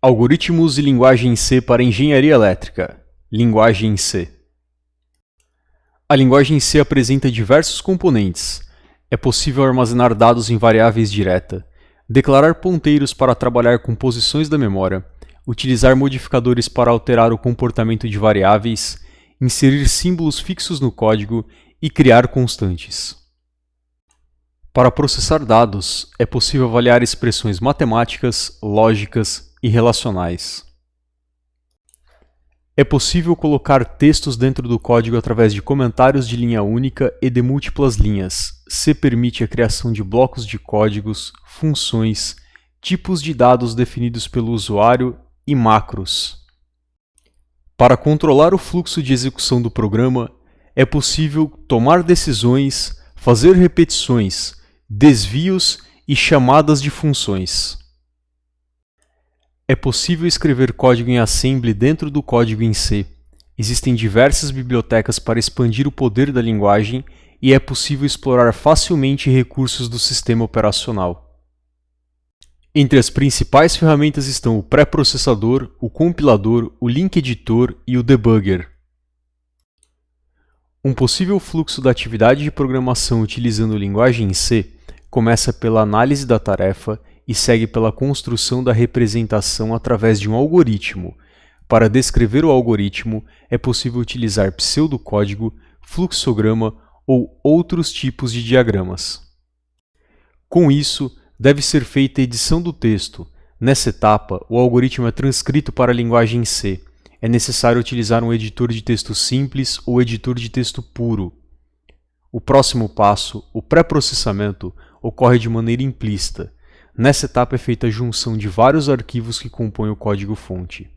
Algoritmos e linguagem C para engenharia elétrica. Linguagem C. A linguagem C apresenta diversos componentes. É possível armazenar dados em variáveis direta, declarar ponteiros para trabalhar com posições da memória, utilizar modificadores para alterar o comportamento de variáveis, inserir símbolos fixos no código e criar constantes. Para processar dados, é possível avaliar expressões matemáticas, lógicas e relacionais. É possível colocar textos dentro do código através de comentários de linha única e de múltiplas linhas. C permite a criação de blocos de códigos, funções, tipos de dados definidos pelo usuário e macros. Para controlar o fluxo de execução do programa, é possível tomar decisões, fazer repetições, desvios e chamadas de funções. É possível escrever código em assembly dentro do código em C. Existem diversas bibliotecas para expandir o poder da linguagem e é possível explorar facilmente recursos do sistema operacional. Entre as principais ferramentas estão o pré-processador, o compilador, o link editor e o debugger. Um possível fluxo da atividade de programação utilizando linguagem C começa pela análise da tarefa e segue pela construção da representação através de um algoritmo. Para descrever o algoritmo, é possível utilizar pseudocódigo, fluxograma ou outros tipos de diagramas. Com isso, deve ser feita a edição do texto. Nessa etapa, o algoritmo é transcrito para a linguagem C. É necessário utilizar um editor de texto simples ou editor de texto puro. O próximo passo, o pré-processamento, ocorre de maneira implícita. Nessa etapa é feita a junção de vários arquivos que compõem o código-fonte.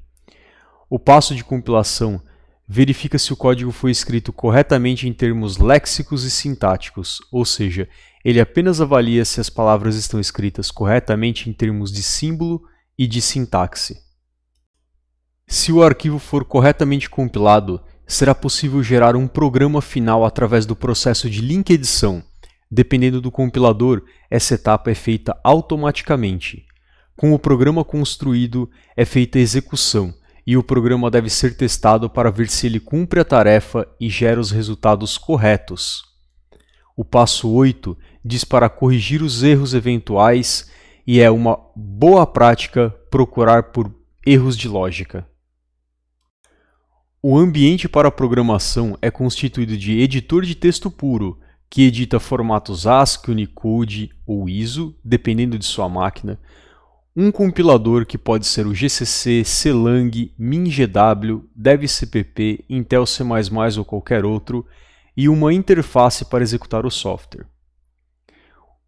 O passo de compilação verifica se o código foi escrito corretamente em termos léxicos e sintáticos, ou seja, ele apenas avalia se as palavras estão escritas corretamente em termos de símbolo e de sintaxe. Se o arquivo for corretamente compilado, será possível gerar um programa final através do processo de link edição. Dependendo do compilador, essa etapa é feita automaticamente. Com o programa construído, é feita a execução, e o programa deve ser testado para ver se ele cumpre a tarefa e gera os resultados corretos. O passo 8 diz para corrigir os erros eventuais e é uma boa prática procurar por erros de lógica. O ambiente para a programação é constituído de editor de texto puro, que edita formatos ASCII, Unicode ou ISO, dependendo de sua máquina, um compilador que pode ser o GCC, CLang, MinGW, DevCpp, Intel C++ ou qualquer outro, e uma interface para executar o software.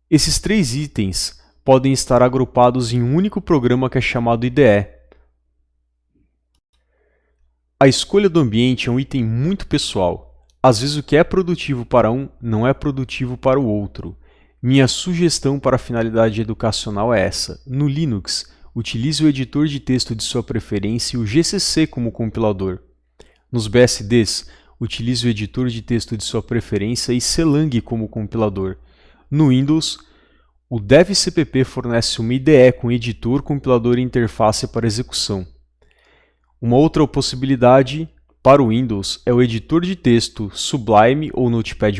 Esses três itens podem estar agrupados em um único programa que é chamado IDE. A escolha do ambiente é um item muito pessoal. Às vezes o que é produtivo para um não é produtivo para o outro. Minha sugestão para a finalidade educacional é essa. No Linux, utilize o editor de texto de sua preferência e o GCC como compilador. Nos BSDs, utilize o editor de texto de sua preferência e CLang como compilador. No Windows, o DevCpp fornece uma IDE com editor, compilador e interface para execução. Uma outra possibilidade para o Windows é o editor de texto Sublime ou Notepad++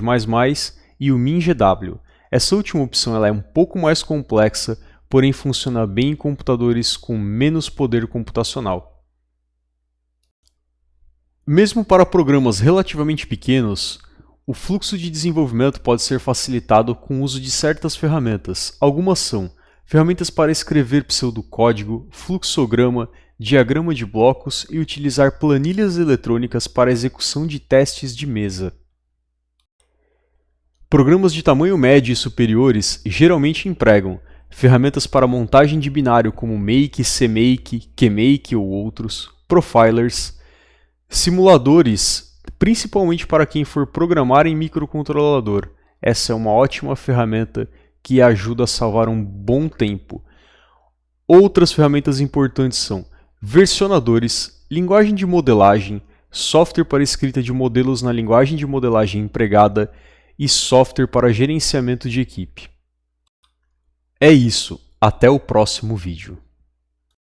e o MinGW. Essa última opção ela é um pouco mais complexa, porém funciona bem em computadores com menos poder computacional. Mesmo para programas relativamente pequenos, o fluxo de desenvolvimento pode ser facilitado com o uso de certas ferramentas. Algumas são ferramentas para escrever pseudocódigo, fluxograma, diagrama de blocos e utilizar planilhas eletrônicas para execução de testes de mesa. Programas de tamanho médio e superiores geralmente empregam ferramentas para montagem de binário como Make, CMake, QMake ou outros, profilers, simuladores, principalmente para quem for programar em microcontrolador. Essa é uma ótima ferramenta que ajuda a salvar um bom tempo. Outras ferramentas importantes são versionadores, linguagem de modelagem, software para escrita de modelos na linguagem de modelagem empregada e software para gerenciamento de equipe. É isso, até o próximo vídeo.